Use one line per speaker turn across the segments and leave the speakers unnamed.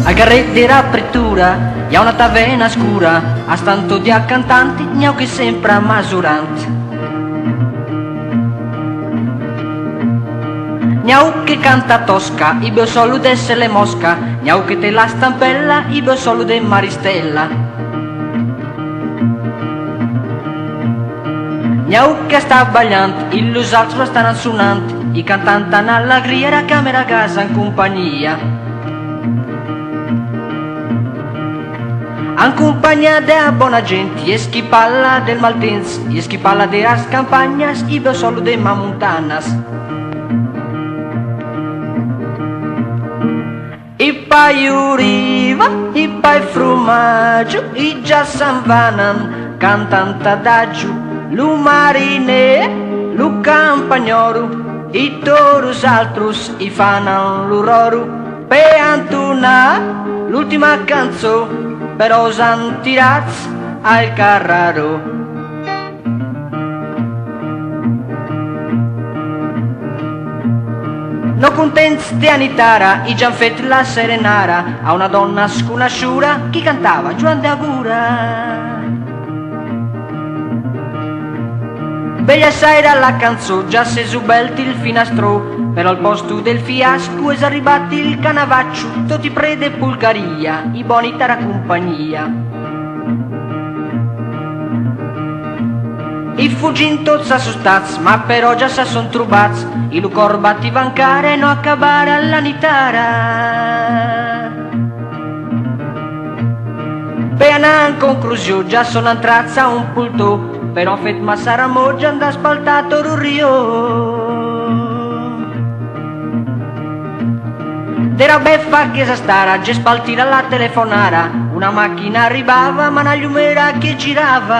Al carret di rapretura hi ha una taverna scura, a stanto di accantanti gnau che sempre masurant. Gnau che canta tosca, ibe solo d'essere mosca, gnau che te la stampella, ibe solo de maristella. Gnau che sta ballant, illus altros stanno suonant, i cantanti all'allegria, camera casa in compagnia. En compagnia de bona gent, i es qui parla del mal temps, i es qui parla de las campanyes, i veu solo de montanes. I pa oliva, i pa formaggio, i già se'n vanen, cantant adagio, lu mariner, lu campagnolo, i toros altros i fanen l'ororo, per entonar l'ultima canzó, però s'han tirats al carraro. No contents di anitara, i già fet la serenara a una donna sconosciuta che cantava Joan de Agura. Bella sera la canzó, già se subelti il finastro, però al posto del fiasco es arrivati il canavaccio, tutti prede Bulgaria, i boni tara compagnia. I fuggin tots assustats, ma però già se son trubats, i lu corbati vancare no accabare all'anitara. Per anar in conclusió, già son entrats a un pultó, però fet massa ramor già han spaltat un rio. Era beffa che stara, già spaltira la telefonara, una macchina arrivava ma una llumera che girava.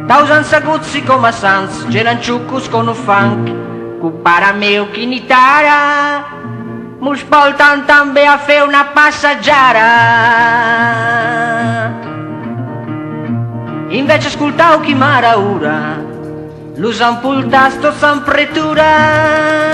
Tausan saguzzi come sans, gelanciuccus con un funk, cu parameu che nitara, mu spaltan també a fer una passeggiara. Invece ascoltau chi mara ora, lo sampultasto sampretura.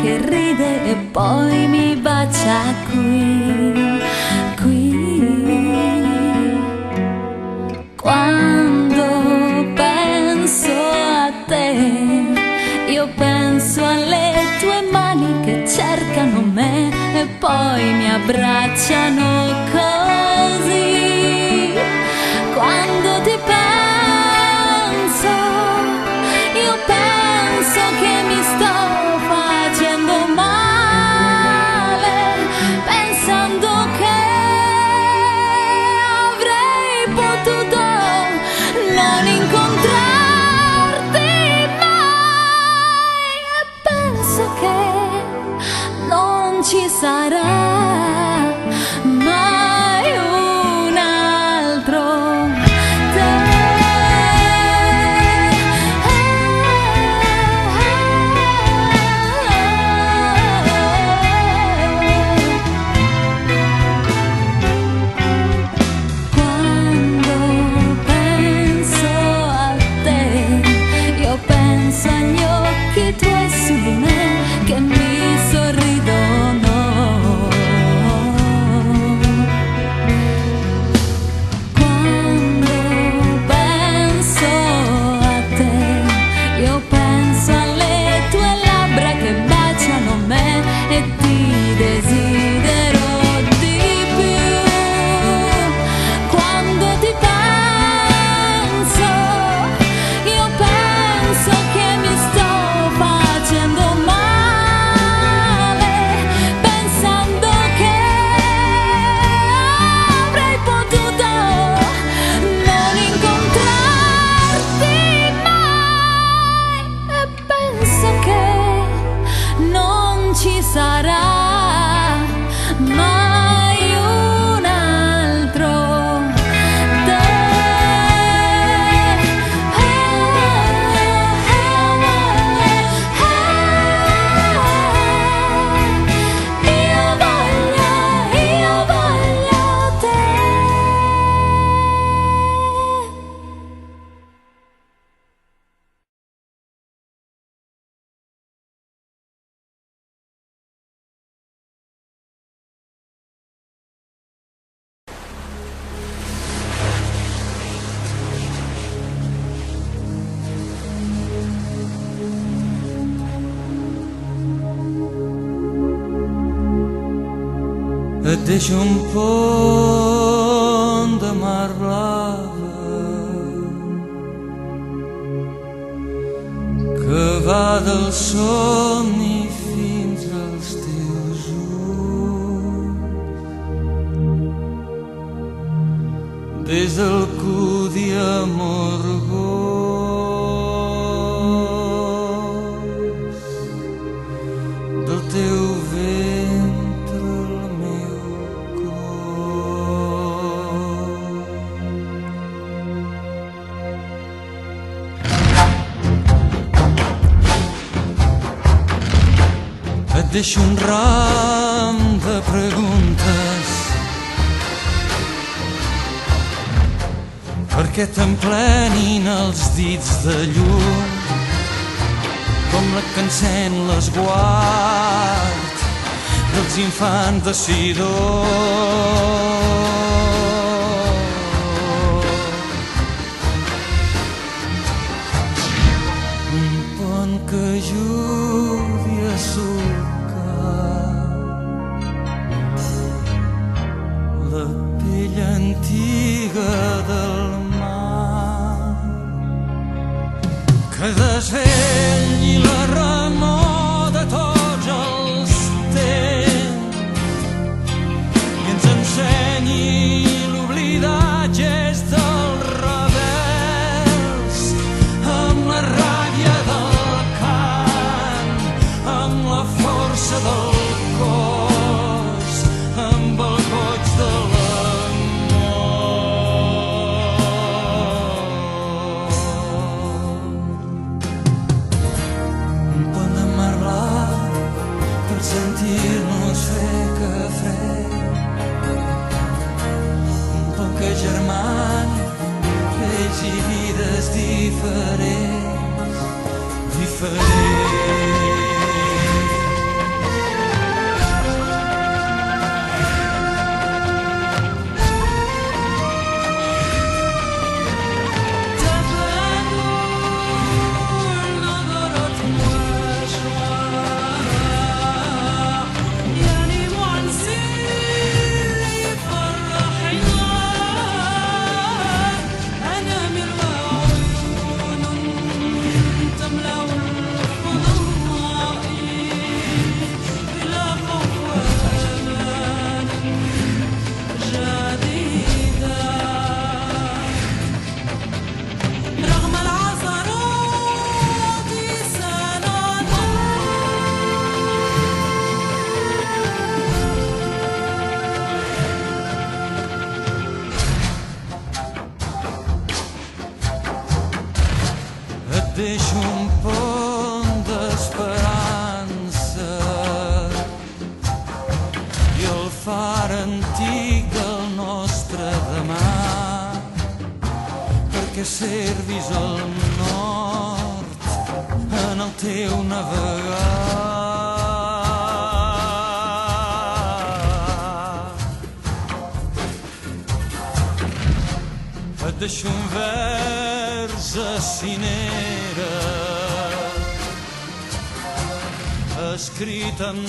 che ride e poi mi bacia qui, qui. Quando penso a te, io penso alle tue mani che cercano me e poi mi abbracciano così. Quando ti penso, io penso che mi sto facendo male, pensando che avrei potuto non incontrarti mai, e penso che non ci sarà mai un altro te. Quando penso a te, io penso agli occhi tuoi su di me che mi sorridono. Quando penso a te, io penso alle tue labbra che baciano me e ti desidero di più. Quando ti penso, io penso che mi sto facendo male, pensando che avrei potuto non incontrarti mai, e penso che non ci sarà mai un altro te. Io voglio te.
E deixa pont de mar blava que va del somni fins als teus ulls, des del cudi amorgós del teu ventre al meu cor. Et deixo un ram de preguntes perquè t'emplenin els dits de llum com la que encén l'esguard dels infants de Sidó. Un pont que ajudi a solcar la pell antiga del mar que desvetlli la remor de tots els temps i ens ensenyi l'oblidatges dels rebels amb la ràbia del cant, amb la força del cos, amb el goig de sentir-nos fer cafè, un poc que germànic, vells i vides diferents, diferents. deixo un pont d'esperança i el far antic del nostre demà perquè servis el nord en el teu navegar. Et deixo un vers a cinera escrit amb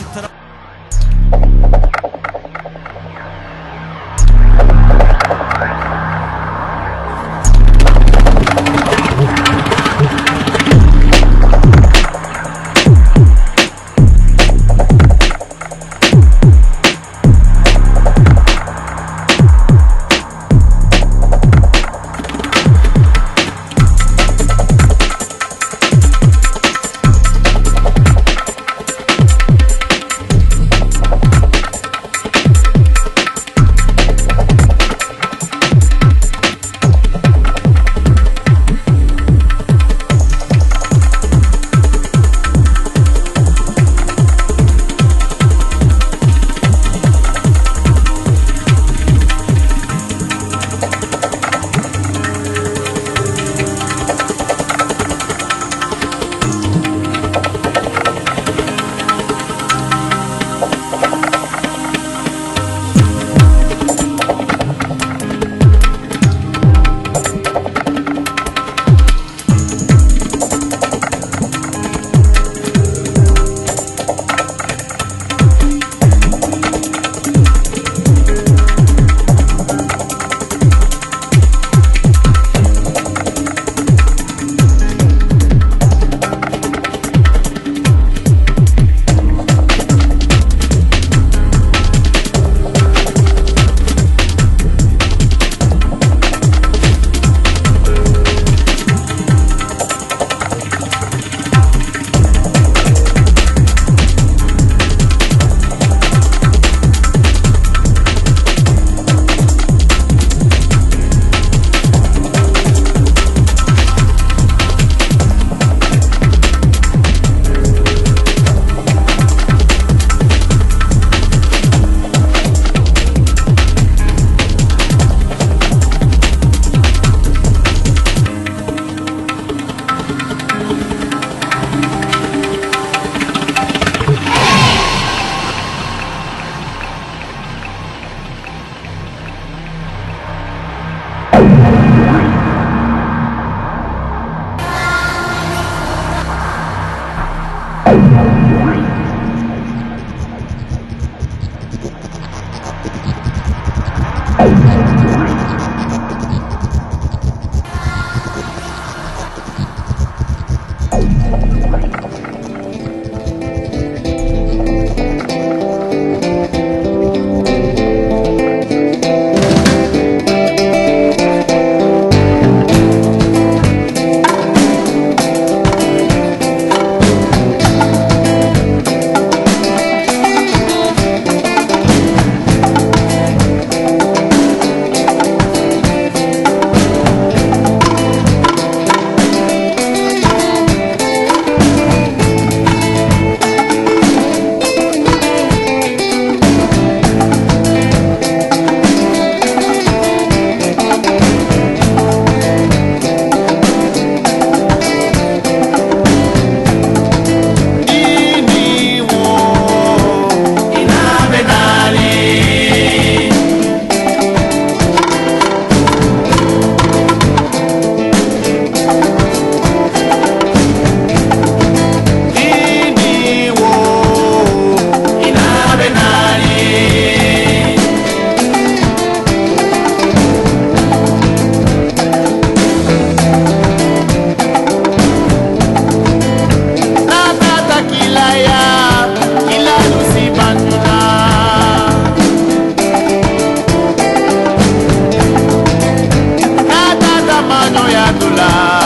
Tula